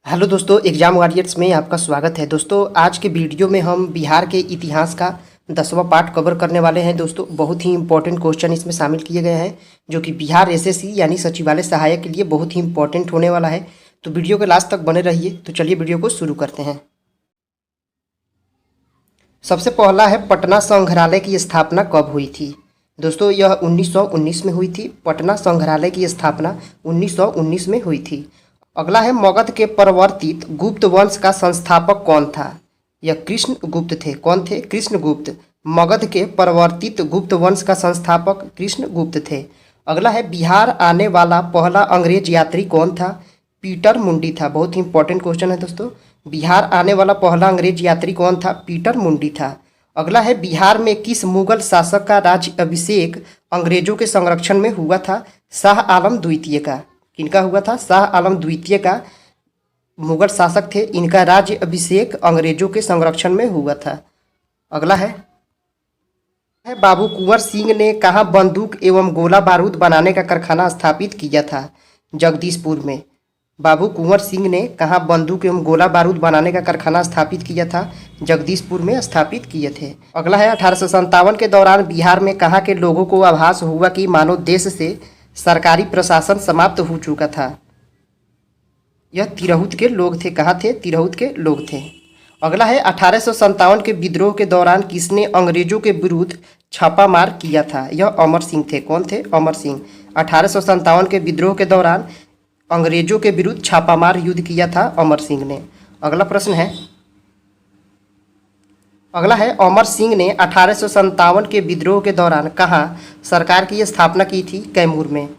Hello दोस्तों, exam warriors में आपका स्वागत है। दोस्तों, आज के वीडियो में हम बिहार के इतिहास का 10वां पार्ट कवर करने वाले हैं। दोस्तों, बहुत ही इंपॉर्टेंट क्वेश्चन इसमें शामिल किए गए हैं जो कि बिहार एसएससी यानी सचिवालय सहायक के लिए बहुत ही इंपॉर्टेंट होने वाला है। तो वीडियो के लास्ट तक बने रहिए। तो चलिए वीडियो को शुरू करते हैं। सबसे पहला है, पटना संग्रहालय की स्थापना कब हुई थी? दोस्तों, यह 1919 में हुई थी। पटना संग्रहालय की स्थापना 1919 में हुई थी। अगला है, मगध के परिवर्तित गुप्त वंश का संस्थापक कौन था? यह कृष्ण गुप्त थे। कौन थे? कृष्ण गुप्त। मगध के परिवर्तित गुप्त वंश का संस्थापक कृष्ण गुप्त थे। अगला है, बिहार आने वाला पहला अंग्रेज यात्री कौन था? पीटर मुंडी था। बहुत ही इंपॉर्टेंट क्वेश्चन है दोस्तों। बिहार आने वाला पहला अंग्रेज यात्री कौन था? पीटर मुंडी था। अगला है, बिहार में किस मुगल शासक का राज्य अभिषेक अंग्रेजों के संरक्षण में हुआ था? शाह आलम द्वितीय का। किनका हुआ था? शाह आलम द्वितीय का मुगल शासक थे। इनका राज्य अभिषेक अंग्रेजों के संरक्षण में हुआ था। अगला है, बाबू कुंवर सिंह ने कहाँ बंदूक एवं गोला बारूद बनाने का कारखाना स्थापित किया था? जगदीशपुर में। बाबू कुंवर सिंह ने कहाँ बंदूक एवं गोला बारूद बनाने का कारखाना स्थापित किया था? जगदीशपुर में स्थापित किए थे। अगला है, 1857 के दौरान बिहार में कहाँ के लोगों को आभास हुआ कि मानो देश से सरकारी प्रशासन समाप्त हो चुका था? यह तिरहुत के लोग थे। कहाँ थे? तिरहुत के लोग थे। अगला है, 1857 के विद्रोह के दौरान किसने अंग्रेजों के विरुद्ध छापामार किया था? यह अमर सिंह थे। कौन थे? अमर सिंह। 1857 के विद्रोह के दौरान अंग्रेजों के विरुद्ध छापामार युद्ध किया था अमर सिंह ने। अगला प्रश्न है, अमर सिंह ने 1857 के विद्रोह के दौरान कहाँ सरकार की स्थापना की थी? कैमूर में।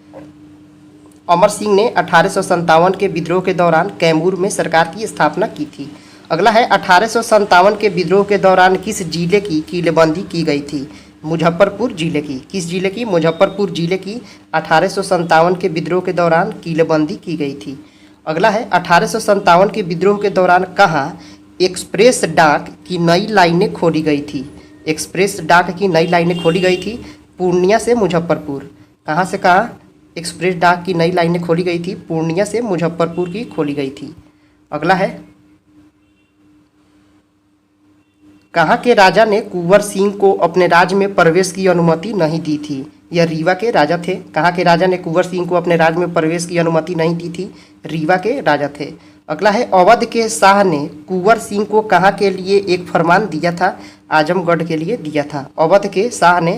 अमर सिंह ने 1857 के विद्रोह के दौरान कैमूर में सरकार की स्थापना की थी। अगला है, 1857 के विद्रोह के दौरान किस जिले की किलेबंदी की गई थी? मुजफ्फरपुर जिले की। किस जिले की? मुजफ्फरपुर जिले की 1857 के विद्रोह के दौरान किलेबंदी की गई थी। अगला है, 1857 के विद्रोह के दौरान कहाँ एक्सप्रेस डाक की नई लाइनें खोली गई थी? एक्सप्रेस डाक की नई लाइनें खोली गई थी पूर्णिया से मुजफ्फरपुर। कहाँ से कहाँ एक्सप्रेस डाक की नई लाइनें खोली गई थी? पूर्णिया से मुजफ्फरपुर की खोली गई थी। अगला है, कहाँ के राजा ने कुंवर सिंह को अपने राज्य में प्रवेश की अनुमति नहीं दी थी? यह रीवा के राजा थे। कहाँ के राजा ने कुंवर सिंह को अपने राज्य में प्रवेश की अनुमति नहीं दी थी? रीवा के राजा थे। अगला है, अवध के शाह ने कुंवर सिंह को कहाँ के लिए एक फरमान दिया था? आजमगढ़ के लिए दिया था। अवध के शाह ने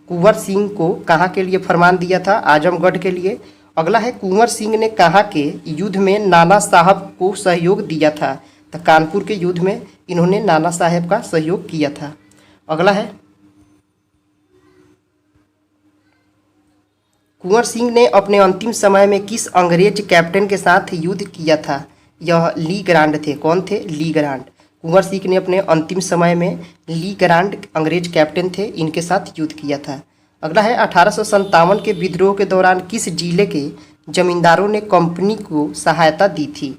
कुंवर सिंह को कहाँ के लिए फरमान दिया था? आजमगढ़ के लिए। अगला है, कुंवर सिंह ने कहाँ के युद्ध में नाना साहब को सहयोग दिया था? तो कानपुर के युद्ध में इन्होंने नाना साहब का सहयोग किया था। अगला है, कुंवर सिंह ने अपने अंतिम समय में किस अंग्रेज कैप्टन के साथ युद्ध किया था? यह ली ग्रांड थे। कौन थे? ली ग्रांड। कुंवर सिंह ने अपने अंतिम समय में ली ग्रांड अंग्रेज कैप्टन थे, इनके साथ युद्ध किया था। अगला है, 1857 के विद्रोह के दौरान किस जिले के जमींदारों ने कंपनी को सहायता दी थी?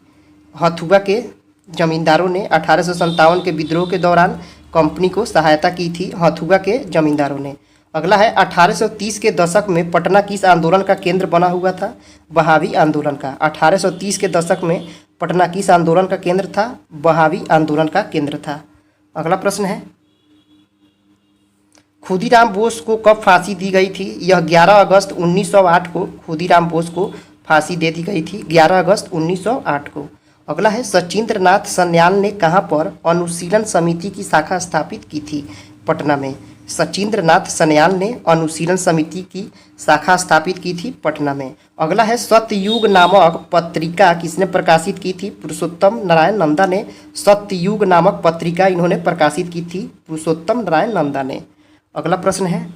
हथुआ के जमींदारों ने 1857 के विद्रोह के दौरान कंपनी को सहायता की थी, हथुआ के जमींदारों ने। अगला है, 1830 के दशक में पटना किस आंदोलन का केंद्र बना हुआ था? बहावी आंदोलन का। 1830 के दशक में पटना किस आंदोलन का केंद्र था? बहावी आंदोलन का केंद्र था। अगला प्रश्न है, खुदीराम बोस को कब फांसी दी गई थी? यह 11 अगस्त 1908 को खुदीराम बोस को फांसी दे दी गई थी, 11 अगस्त 1908 को। अगला है, सचिंद्र नाथ सन्याल ने कहाँ पर अनुशीलन समिति की शाखा स्थापित की थी? पटना में। सचिंद्र नाथ सन्याल ने अनुशीलन समिति की शाखा स्थापित की थी पटना में। अगला है, सत्ययुग नामक पत्रिका किसने प्रकाशित की थी? पुरुषोत्तम नारायण नंदा ने सत्ययुग नामक पत्रिका इन्होंने प्रकाशित की थी, पुरुषोत्तम नारायण नंदा ने। अगला प्रश्न है,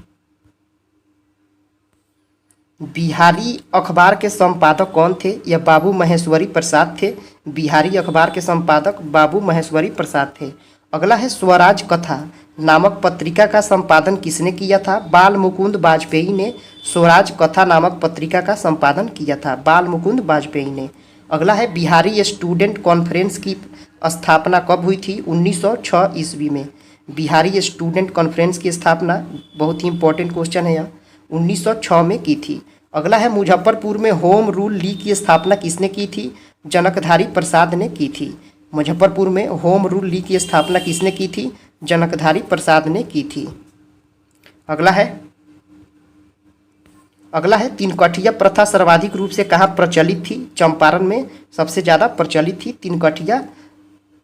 बिहारी अखबार के संपादक कौन थे? यह बाबू महेश्वरी प्रसाद थे। बिहारी अखबार के संपादक बाबू महेश्वरी प्रसाद थे। अगला है, स्वराज कथा नामक पत्रिका का संपादन किसने किया था? बाल मुकुंद वाजपेयी ने स्वराज कथा नामक पत्रिका का संपादन किया था, बाल मुकुंद वाजपेयी ने। अगला है, बिहारी स्टूडेंट कॉन्फ्रेंस की स्थापना कब हुई थी? 1906 ईस्वी में। बिहारी स्टूडेंट कॉन्फ्रेंस की स्थापना, बहुत ही इंपॉर्टेंट क्वेश्चन है यह, 1906 में की थी। अगला है, मुजफ्फरपुर में होम रूल लीग की स्थापना किसने की थी? जनकधारी प्रसाद ने की थी। मुजफ्फरपुर में होम रूल लीग की स्थापना किसने की थी? जनकधारी प्रसाद ने की थी। अगला है तीन कठिया प्रथा सर्वाधिक रूप से कहाँ प्रचलित थी? चंपारण में सबसे ज़्यादा प्रचलित थी तीन कठिया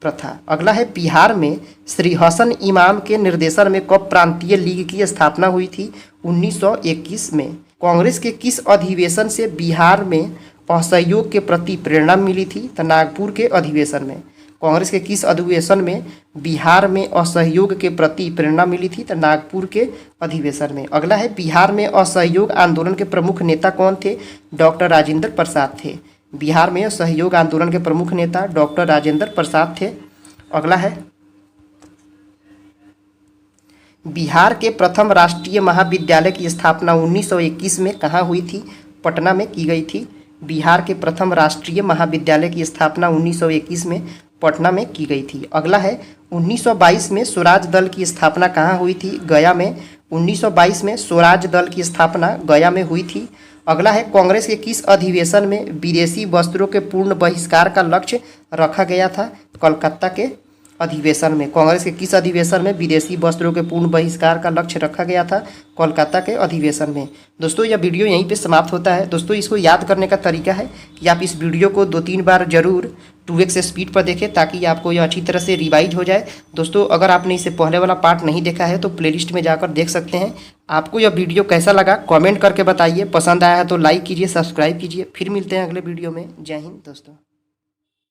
प्रथा। अगला है बिहार में श्री हसन इमाम के निर्देशन में कब प्रांतीय लीग की स्थापना हुई थी? 1921 में। कांग्रेस के किस अधिवेशन से बिहार में असहयोग के प्रति प्रेरणा मिली थी? तो नागपुर के अधिवेशन में। कांग्रेस के किस अधिवेशन में बिहार में असहयोग के प्रति प्रेरणा मिली थी? तो नागपुर के अधिवेशन में। अगला है बिहार में असहयोग आंदोलन के प्रमुख नेता कौन थे? डॉक्टर राजेंद्र प्रसाद थे। बिहार में असहयोग आंदोलन के प्रमुख नेता डॉक्टर राजेंद्र प्रसाद थे। अगला है बिहार के प्रथम राष्ट्रीय महाविद्यालय की स्थापना 1921 में कहाँ हुई थी? पटना में की गई थी। बिहार के प्रथम राष्ट्रीय महाविद्यालय की स्थापना 1921 में पटना में की गई थी। अगला है 1922 में स्वराज दल की स्थापना कहाँ हुई थी? गया में। 1922 में स्वराज दल की स्थापना गया में हुई थी। अगला है कांग्रेस के किस अधिवेशन में विदेशी वस्त्रों के पूर्ण बहिष्कार का लक्ष्य रखा गया था? कोलकाता के अधिवेशन में। कांग्रेस के किस अधिवेशन में विदेशी वस्त्रों के पूर्ण बहिष्कार का लक्ष्य रखा गया था? कोलकाता के अधिवेशन में। दोस्तों यह वीडियो यहीं पे समाप्त होता है। दोस्तों इसको याद करने का तरीका है कि आप इस वीडियो को 2-3 बार जरूर 2x स्पीड पर देखें ताकि आपको यह अच्छी तरह से रिवाइज हो जाए। दोस्तों अगर आपने इससे पहले वाला पार्ट नहीं देखा है तो प्लेलिस्ट में जाकर देख सकते हैं। आपको यह वीडियो कैसा लगा कमेंट करके बताइए। पसंद आया है तो लाइक कीजिए, सब्सक्राइब कीजिए। फिर मिलते हैं अगले वीडियो में। जय हिंद दोस्तों।